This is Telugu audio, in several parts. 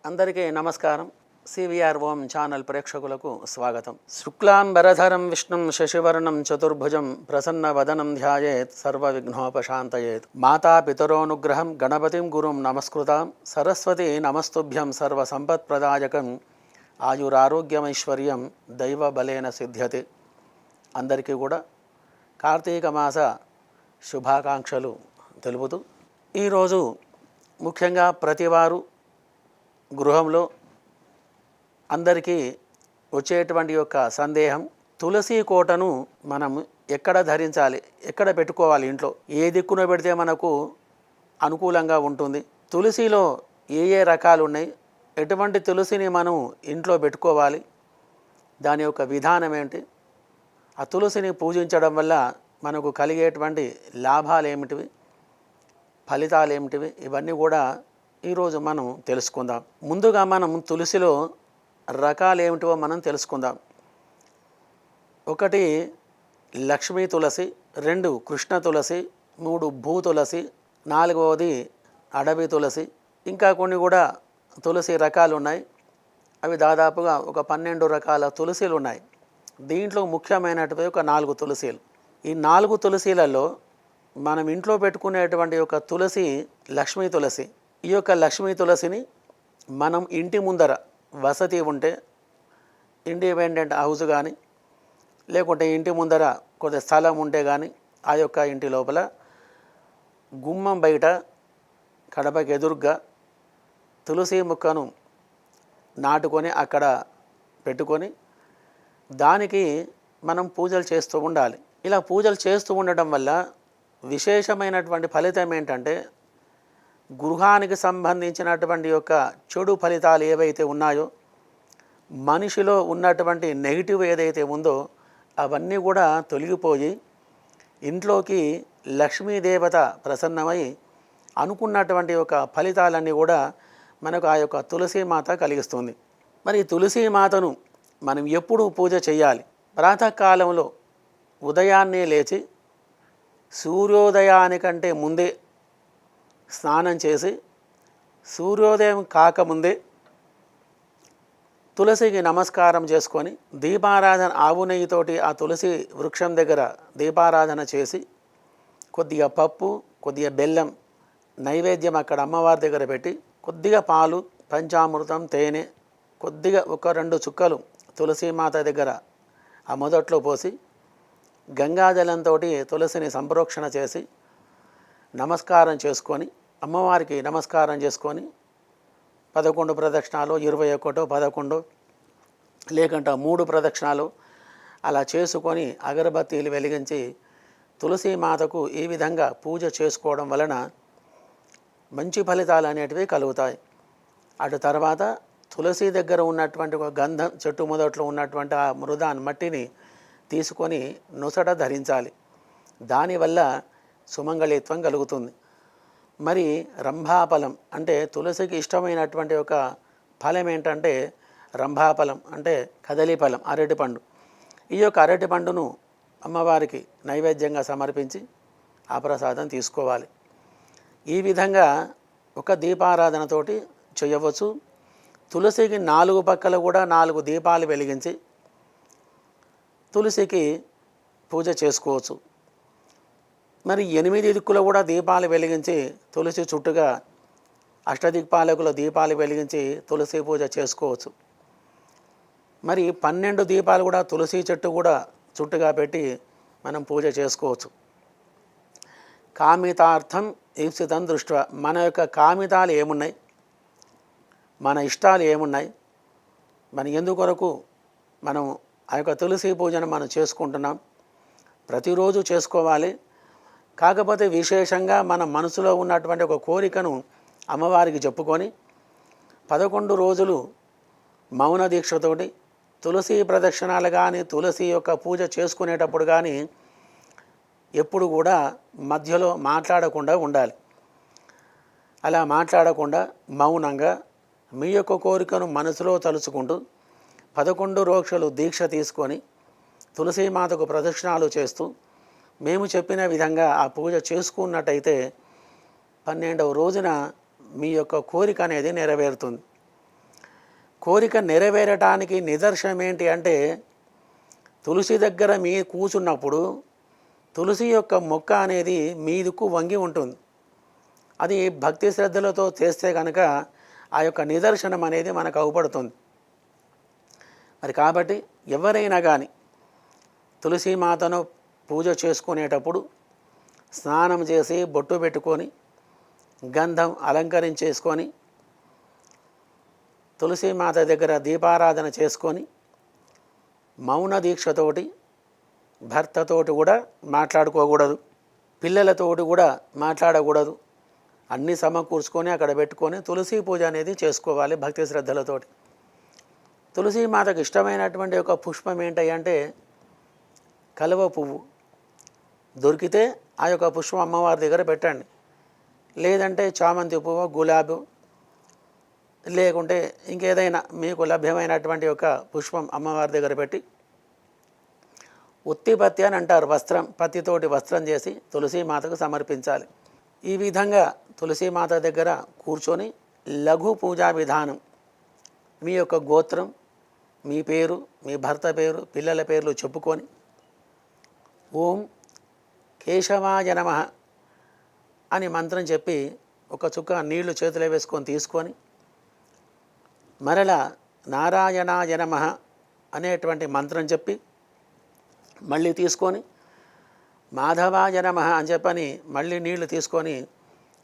అందరికీ నమస్కారం. సివిఆర్ ఓం ఛానల్ ప్రేక్షకులకు స్వాగతం. శుక్లాంబరధరం విష్ణుం శశివర్ణం చతుర్భుజం ప్రసన్నవదనం ధ్యాయేత్ సర్వవిఘ్నోపశాంతయేత్. మాతాపితరోనుగ్రహం గణపతిం గురుం నమస్కృతాం సరస్వతి నమస్తుభ్యం సర్వసంపత్ప్రదాయకం ఆయురారోగ్యమైశ్వర్యం దైవబలేన సిద్ధ్యతే. అందరికీ కూడా కార్తీక మాస శుభాకాంక్షలు తెలుపుతూ ఈరోజు ముఖ్యంగా ప్రతివారు గృహంలో అందరికీ వచ్చేటువంటి యొక్క సందేహం, తులసి కోటను మనం ఎక్కడ ధరించాలి, ఎక్కడ పెట్టుకోవాలి, ఇంట్లో ఏ దిక్కున పెడితే మనకు అనుకూలంగా ఉంటుంది, తులసిలో ఏ ఏ రకాలు ఉన్నాయి, ఎటువంటి తులసిని మనం ఇంట్లో పెట్టుకోవాలి, దాని యొక్క విధానం ఏంటి, ఆ తులసిని పూజించడం వల్ల మనకు కలిగేటువంటి లాభాలు ఏమిటివి, ఫలితాలు ఏమిటివి, ఇవన్నీ కూడా ఈరోజు మనం తెలుసుకుందాం. ముందుగా మనం తులసిలో రకాలు ఏమిటివో మనం తెలుసుకుందాం. ఒకటి లక్ష్మీ తులసి, 2 కృష్ణ తులసి, 3 భూ తులసి, 4వది అడవి తులసి. ఇంకా కొన్ని కూడా తులసి రకాలు ఉన్నాయి. అవి దాదాపుగా ఒక 12 రకాల తులసిలు ఉన్నాయి. దీంట్లో ముఖ్యమైనటువంటి ఒక 4 తులసీలు. ఈ 4 తులసీలలో మనం ఇంట్లో పెట్టుకునేటువంటి ఒక తులసి లక్ష్మీ తులసి. ఈ యొక్క లక్ష్మీ తులసిని మనం ఇంటి ముందర వసతి ఉంటే, ఇండిపెండెంట్ హౌస్ కానీ లేకుంటే ఇంటి ముందర కొంత స్థలం ఉంటే కానీ ఆ యొక్క ఇంటి లోపల గుమ్మం బయట కడపకి ఎదురుగా తులసి మొక్కను నాటుకొని అక్కడ పెట్టుకొని దానికి మనం పూజలు చేస్తూ ఉండాలి. ఇలా పూజలు చేస్తూ ఉండటం వల్ల విశేషమైనటువంటి ఫలితం ఏంటంటే, గృహానికి సంబంధించినటువంటి యొక్క చెడు ఫలితాలు ఏవైతే ఉన్నాయో, మనిషిలో ఉన్నటువంటి నెగిటివ్ ఏదైతే ఉందో అవన్నీ కూడా తొలగిపోయి ఇంట్లోకి లక్ష్మీదేవత ప్రసన్నమై అనుకున్నటువంటి యొక్క ఫలితాలన్నీ కూడా మనకు ఆ యొక్క తులసీమాత కలిగిస్తుంది. మరి తులసీమాతను మనం ఎప్పుడు పూజ చేయాలి? ప్రాతకాలంలో ఉదయాన్నే లేచి సూర్యోదయానికంటే ముందే స్నానం చేసి సూర్యోదయం కాకముందే తులసికి నమస్కారం చేసుకొని దీపారాధన, ఆవు నెయ్యితోటి ఆ తులసి వృక్షం దగ్గర దీపారాధన చేసి కొద్దిగా పప్పు, కొద్దిగా బెల్లం నైవేద్యం అక్కడ అమ్మవారి దగ్గర పెట్టి, కొద్దిగా పాలు, పంచామృతం, తేనె, కొద్దిగా ఒక 2 చుక్కలు తులసీమాత దగ్గర ఆ మొదట్లో పోసి గంగాజలంతో తులసిని సంప్రోక్షణ చేసి నమస్కారం చేసుకొని అమ్మవారికి నమస్కారం చేసుకొని 11 ప్రదక్షిణాలు, 21, 11 లేకంటే 3 ప్రదక్షిణాలు అలా చేసుకొని అగరబత్తీలు వెలిగించి తులసీమాతకు ఈ విధంగా పూజ చేసుకోవడం వలన మంచి ఫలితాలు అనేటివి కలుగుతాయి. అటు తర్వాత తులసి దగ్గర ఉన్నటువంటి ఒక గంధం చెట్టు మొదట్లో ఉన్నటువంటి ఆ మట్టిని తీసుకొని నొసట ధరించాలి. దానివల్ల సుమంగళిత్వం కలుగుతుంది. మరి రంభాఫలం అంటే తులసికి ఇష్టమైనటువంటి ఒక ఫలం ఏంటంటే రంభాఫలం అంటే కదలి ఫలం, అరటిపండు. ఈ యొక్క అరటిపండును అమ్మవారికి నైవేద్యంగా సమర్పించి ఆ ప్రసాదం తీసుకోవాలి. ఈ విధంగా ఒక దీపారాధనతోటి చేయవచ్చు. తులసికి 4 పక్కల కూడా 4 దీపాలు వెలిగించి తులసికి పూజ చేసుకోవచ్చు. మరి 8 దిక్కులు కూడా దీపాలు వెలిగించి తులసి చుట్టుగా అష్టదిక్పాలకుల దీపాలు వెలిగించి తులసి పూజ చేసుకోవచ్చు. మరి 12 దీపాలు కూడా తులసి చెట్టు కూడా చుట్టుగా పెట్టి మనం పూజ చేసుకోవచ్చు. కామితార్థం ఈప్సితం దృష్ట్యా, మన యొక్క కామితాలు ఏమున్నాయి, మన ఇష్టాలు ఏమున్నాయి, మన ఎందుకొరకు మనం ఆ యొక్క తులసి పూజను మనం చేసుకుంటున్నాం, ప్రతిరోజు చేసుకోవాలి. కాకపోతే విశేషంగా మన మనసులో ఉన్నటువంటి ఒక కోరికను అమ్మవారికి చెప్పుకొని 11 రోజులు మౌన దీక్షతోటి తులసి ప్రదక్షిణాలు కానీ తులసి యొక్క పూజ చేసుకునేటప్పుడు కానీ ఎప్పుడు కూడా మధ్యలో మాట్లాడకుండా ఉండాలి. అలా మాట్లాడకుండా మౌనంగా మీ యొక్క కోరికను మనసులో తలుచుకుంటూ 11 రోజులు దీక్ష తీసుకొని తులసీమాతకు ప్రదక్షిణాలు చేస్తూ మేము చెప్పిన విధంగా ఆ పూజ చేసుకున్నట్టయితే 12వ రోజున మీ యొక్క కోరిక అనేది నెరవేరుతుంది. కోరిక నెరవేరటానికి నిదర్శనం ఏంటి అంటే, తులసి దగ్గర మీ కూర్చున్నప్పుడు తులసి యొక్క మొక్క అనేది మీదకు వంగి ఉంటుంది. అది భక్తి శ్రద్ధలతో చేస్తే కనుక ఆ యొక్క నిదర్శనం అనేది మనకు అవుపడుతుంది. మరి కాబట్టి ఎవరైనా కానీ తులసీమాతను పూజ చేసుకునేటప్పుడు స్నానం చేసి బొట్టు పెట్టుకొని గంధం అలంకరించేసుకొని తులసీమాత దగ్గర దీపారాధన చేసుకొని మౌన దీక్షతోటి భర్తతోటి కూడా మాట్లాడుకోకూడదు, పిల్లలతోటి కూడా మాట్లాడకూడదు. అన్నీ సమకూర్చుకొని అక్కడ పెట్టుకొని తులసి పూజ అనేది చేసుకోవాలి భక్తి శ్రద్ధలతోటి. తులసీమాతకు ఇష్టమైనటువంటి ఒక పుష్పం ఏంటంటే కలువ పువ్వు. దొరికితే ఆ యొక్క పుష్పం అమ్మవారి దగ్గర పెట్టండి. లేదంటే చామంతి పువ్వు, గులాబీ, లేకుంటే ఇంకేదైనా మీకు లభ్యమైనటువంటి ఒక పుష్పం అమ్మవారి దగ్గర పెట్టి, ఉత్తిపత్తి అని అంటారు, వస్త్రం, పత్తితోటి వస్త్రం చేసి తులసీమాతకు సమర్పించాలి. ఈ విధంగా తులసీమాత దగ్గర కూర్చొని లఘు పూజా విధానం, మీ యొక్క గోత్రం, మీ పేరు, మీ భర్త పేరు, పిల్లల పేర్లు చెప్పుకొని ఓం కేశవాయ నమః అని మంత్రం చెప్పి ఒక చుక్క నీళ్లు చేతిలో వేసుకొని తీసుకొని మరలా నారాయణాయ నమః అనేటువంటి మంత్రం చెప్పి మళ్ళీ తీసుకొని మాధవాయ నమః అని చెప్పని మళ్ళీ నీళ్లు తీసుకొని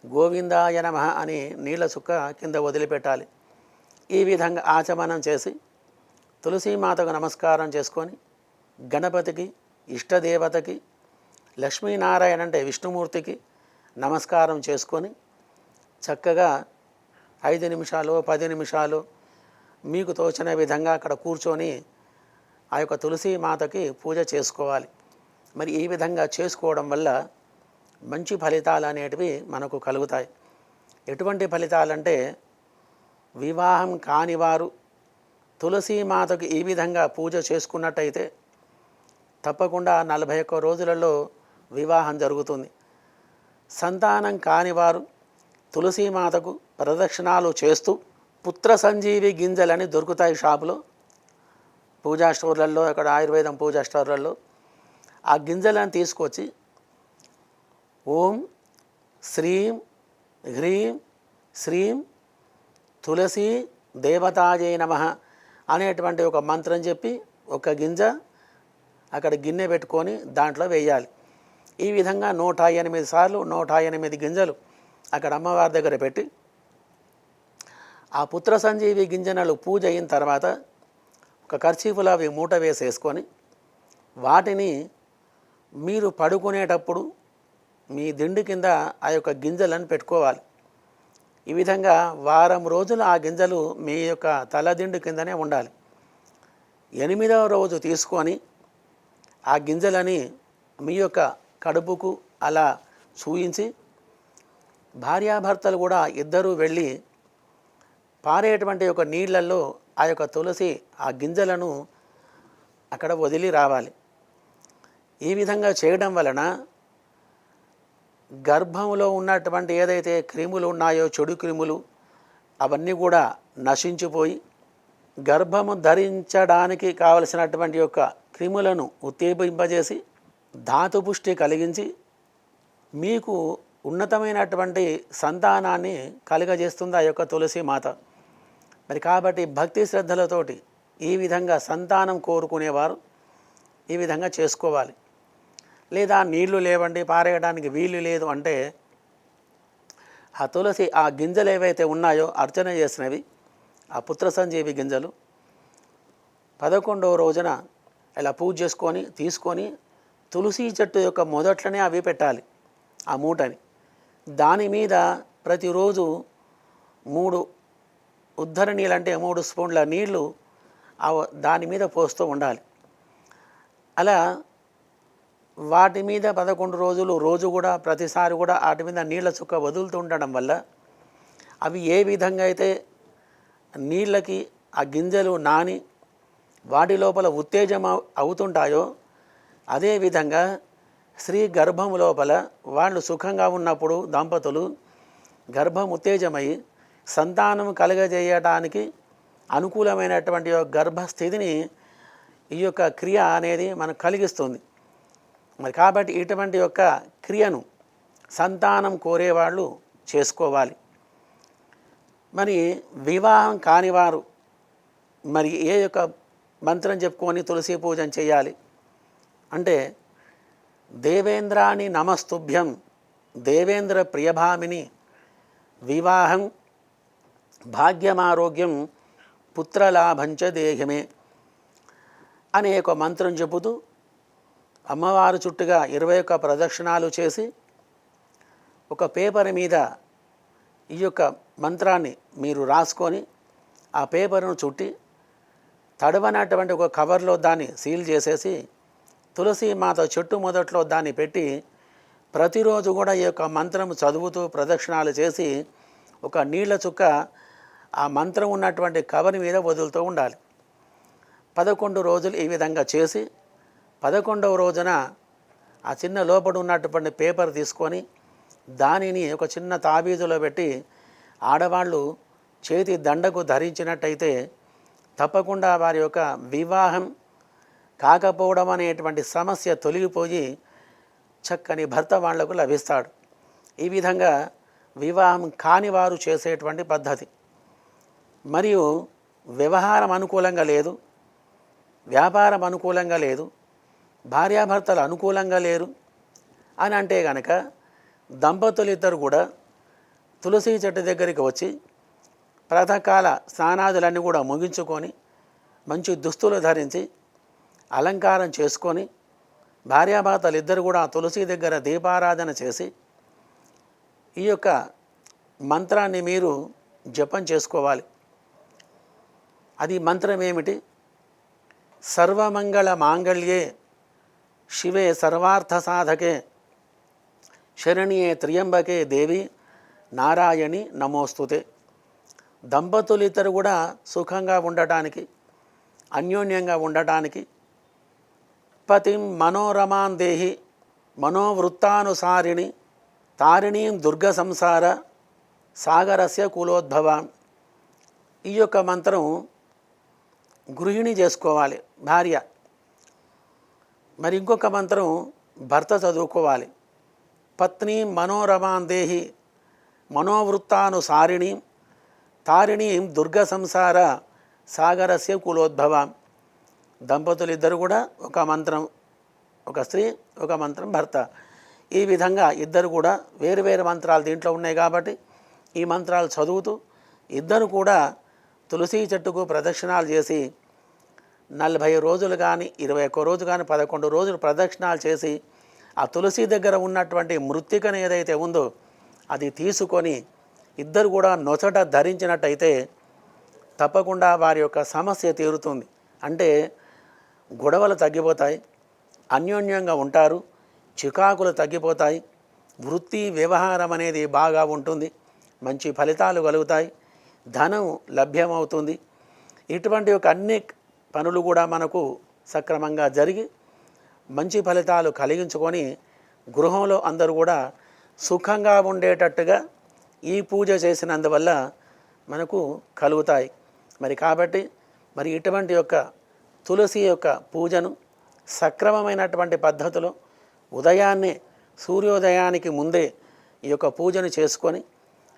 గోవిందాయ నమః అని నీళ్ల చుక్క కింద వదిలిపెట్టాలి. ఈ విధంగా ఆచమనం చేసి తులసీమాతకు నమస్కారం చేసుకొని గణపతికి, ఇష్టదేవతకి, లక్ష్మీనారాయణ అంటే విష్ణుమూర్తికి నమస్కారం చేసుకొని చక్కగా 5 నిమిషాలు 10 నిమిషాలు మీకు తోచిన విధంగా అక్కడ కూర్చొని ఆ యొక్క తులసీమాతకి పూజ చేసుకోవాలి. మరి ఈ విధంగా చేసుకోవడం వల్ల మంచి ఫలితాలు అనేటివి మనకు కలుగుతాయి. ఎటువంటి ఫలితాలంటే, వివాహం కానివారు తులసీమాతకు ఈ విధంగా పూజ చేసుకున్నట్టయితే తప్పకుండా 41 రోజులలో వివాహం జరుగుతుంది. సంతానం కానివారు తులసీమాతకు ప్రదక్షిణాలు చేస్తూ పుత్ర సంజీవి గింజలని దొరుకుతాయి షాపులో, పూజా స్టోర్లలో, అక్కడ ఆయుర్వేదం పూజా స్టోర్లలో. ఆ గింజలను తీసుకొచ్చి ఓం శ్రీం హ్రీం శ్రీం తులసి దేవతాయై నమః అనేటువంటి ఒక మంత్రం చెప్పి ఒక గింజ అక్కడ గిన్నె పెట్టుకొని దాంట్లో వేయాలి. ఈ విధంగా 108 సార్లు 108 గింజలు అక్కడ అమ్మవారి దగ్గర పెట్టి ఆ పుత్ర సంజీవి గింజనలు పూజ అయిన తర్వాత ఒక కర్చీఫులో అవి మూట వేసేసుకొని వాటిని మీరు పడుకునేటప్పుడు మీ దిండు కింద ఆ యొక్క గింజలను పెట్టుకోవాలి. ఈ విధంగా వారం రోజులు ఆ గింజలు మీ యొక్క తలదిండు కిందనే ఉండాలి. 8వ రోజు తీసుకొని ఆ గింజలని మీ యొక్క కడుపుకు అలా చూయించి భార్యాభర్తలు కూడా ఇద్దరూ వెళ్ళి పారేటువంటి ఒక నీళ్లలో ఆ యొక్క తులసి ఆ గింజలను అక్కడ వదిలి రావాలి. ఈ విధంగా చేయడం వలన గర్భంలో ఉన్నటువంటి ఏదైతే క్రిములు ఉన్నాయో, చెడు క్రిములు, అవన్నీ కూడా నశించిపోయి గర్భము ధరించడానికి కావలసినటువంటి యొక్క క్రిములను ఉత్తేజింపజేసి ధాతుపుష్టి కలిగించి మీకు ఉన్నతమైనటువంటి సంతానాన్ని కలుగజేస్తుంది ఆ యొక్క తులసి మాత. మరి కాబట్టి భక్తి శ్రద్ధలతోటి ఈ విధంగా సంతానం కోరుకునేవారు ఈ విధంగా చేసుకోవాలి. లేదా నీళ్లు లేవండి, పారేయడానికి వీలు లేదు అంటే ఆ తులసి ఆ గింజలు ఏవైతే ఉన్నాయో అర్చన చేసినవి, ఆ పుత్ర సంజీవి గింజలు 11వ రోజున ఇలా పూజ చేసుకొని తీసుకొని తులసి చెట్టు యొక్క మొదట్లోనే అవి పెట్టాలి ఆ మూటని. దాని మీద ప్రతిరోజు 3 ఉద్ధర నీళ్ళు అంటే 3 స్పూన్ల నీళ్లు దాని మీద పోస్తూ ఉండాలి. అలా వాటి మీద 11 రోజులు రోజు కూడా ప్రతిసారి కూడా వాటి మీద నీళ్ళ చుక్క వదులుతూ ఉండడం వల్ల అవి ఏ విధంగా అయితే నీళ్ళకి ఆ గింజలు నాని వాటి లోపల ఉత్తేజం అవుతుంటాయో అదేవిధంగా స్త్రీ గర్భం లోపల వాళ్ళు సుఖంగా ఉన్నప్పుడు దంపతులు గర్భం ఉత్తేజమై సంతానం కలుగజేయడానికి అనుకూలమైనటువంటి గర్భస్థితిని ఈ యొక్క క్రియ అనేది మనకు కలిగిస్తుంది. మరి కాబట్టి ఇటువంటి యొక్క క్రియను సంతానం కోరేవాళ్ళు చేసుకోవాలి. మరి వివాహం కానివారు మరి ఏ యొక్క మంత్రం చెప్పుకొని తులసి పూజన చేయాలి అంటే, దేవేంద్రాని నమస్తుభ్యం దేవేంద్ర ప్రియభామిని వివాహం భాగ్యమారోగ్యం పుత్రలాభంచ దేహమే అనే ఒక మంత్రం చెబుతూ అమ్మవారు చుట్టుగా 21 ప్రదక్షిణాలు చేసి ఒక పేపర్ మీద ఈ యొక్క మంత్రాన్ని మీరు రాసుకొని ఆ పేపర్ను చుట్టి తడవనటువంటి ఒక కవర్లో దాన్ని సీల్ చేసేసి తులసి మాత చెట్టు మొదట్లో దాన్ని పెట్టి ప్రతిరోజు కూడా ఈ యొక్క మంత్రం చదువుతూ ప్రదక్షిణాలు చేసి ఒక నీళ్ల చుక్క ఆ మంత్రం ఉన్నటువంటి కవర్ మీద వదులుతూ ఉండాలి. 11 రోజులు ఈ విధంగా చేసి 11వ రోజున ఆ చిన్న లోపల ఉన్నటువంటి పేపర్ తీసుకొని దానిని ఒక చిన్న తాబీజులో పెట్టి ఆడవాళ్ళు చేతి దండకు ధరించినట్టయితే తప్పకుండా వారి యొక్క వివాహం కాకపోవడం అనేటువంటి సమస్య తొలగిపోయి చక్కని భర్త వాళ్లకు లభిస్తాడు. ఈ విధంగా వివాహం కాని వారు చేసేటువంటి పద్ధతి. మరియు వ్యవహారం అనుకూలంగా లేదు, వ్యాపారం అనుకూలంగా లేదు, భార్యాభర్తలు అనుకూలంగా లేరు అని అంటే కనుక దంపతులు ఇద్దరు కూడా తులసి చెట్టు దగ్గరికి వచ్చి ప్రాతకాల స్నానాదులన్నీ కూడా ముగించుకొని మంచి దుస్తులు ధరించి అలంకారం చేసుకొని భార్యాభర్తలు ఇద్దరు కూడా తులసి దగ్గర దీపారాధన చేసి ఈ యొక్క మంత్రాన్ని మీరు జపం చేసుకోవాలి. అది మంత్రం ఏమిటి? సర్వమంగళ మాంగళ్యే శివే సర్వార్థ సాధకే శరణ్యే త్ర్యంబకే దేవి నారాయణి నమోస్తుతే. దంపతులు ఇద్దరు కూడా సుఖంగా ఉండటానికి, అన్యోన్యంగా ఉండటానికి పతిం మనోరమాం దేహి మనోవృత్తానుసారిణి తారిణీం దుర్గ సంసార సాగరస్య కులోద్భవాం. ఈ యొక్క మంత్రం గృహిణి చేసుకోవాలి, భార్య. మరి ఇంకొక మంత్రం భర్త చదువుకోవాలి. పత్ని మనోరమాం దేహి మనోవృత్తానుసారిణి తారిణీం దుర్గ సంసార సాగరస్య కులోద్భవాం. దంపతులు ఇద్దరు కూడా ఒక మంత్రం, ఒక స్త్రీ ఒక మంత్రం భర్త. ఈ విధంగా ఇద్దరు కూడా వేరు వేరు మంత్రాలు దీంట్లో ఉన్నాయి కాబట్టి ఈ మంత్రాలు చదువుతూ ఇద్దరు కూడా తులసి చెట్టుకు ప్రదక్షిణాలు చేసి 40 రోజులు కానీ 21 రోజు కానీ 11 రోజులు ప్రదక్షిణాలు చేసి ఆ తులసి దగ్గర ఉన్నటువంటి మృత్తికను ఏదైతే ఉందో అది తీసుకొని ఇద్దరు కూడా నొసట ధరించినట్టయితే తప్పకుండా వారి యొక్క సమస్య తీరుతుంది. అంటే గొడవలు తగ్గిపోతాయి, అన్యోన్యంగా ఉంటారు, చికాకులు తగ్గిపోతాయి, వృత్తి వ్యవహారం అనేది బాగా ఉంటుంది, మంచి ఫలితాలు కలుగుతాయి, ధనం లభ్యమవుతుంది. ఇటువంటి ఒక అన్ని పనులు కూడా మనకు సక్రమంగా జరిగి మంచి ఫలితాలు కలిగించుకొని గృహంలో అందరూ కూడా సుఖంగా ఉండేటట్టుగా ఈ పూజ చేసినందువల్ల మనకు కలుగుతాయి. మరి కాబట్టి మరి ఇటువంటి యొక్క తులసి యొక్క పూజను సక్రమమైనటువంటి పద్ధతిలో ఉదయాన్నే సూర్యోదయానికి ముందే ఈ యొక్క పూజను చేసుకొని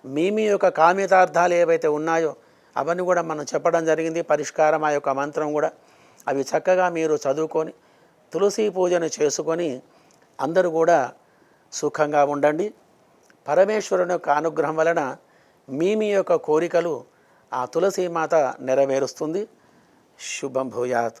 మీ యొక్క కామితార్థాలు ఏవైతే ఉన్నాయో అవన్నీ కూడా మనం చెప్పడం జరిగింది. పరిష్కారం ఆ యొక్క మంత్రం కూడా అవి చక్కగా మీరు చదువుకొని తులసి పూజను చేసుకొని అందరూ కూడా సుఖంగా ఉండండి. పరమేశ్వరుని యొక్క అనుగ్రహం వలన మీ యొక్క కోరికలు ఆ తులసి మాత నెరవేరుస్తుంది. శుభం భూయాత్.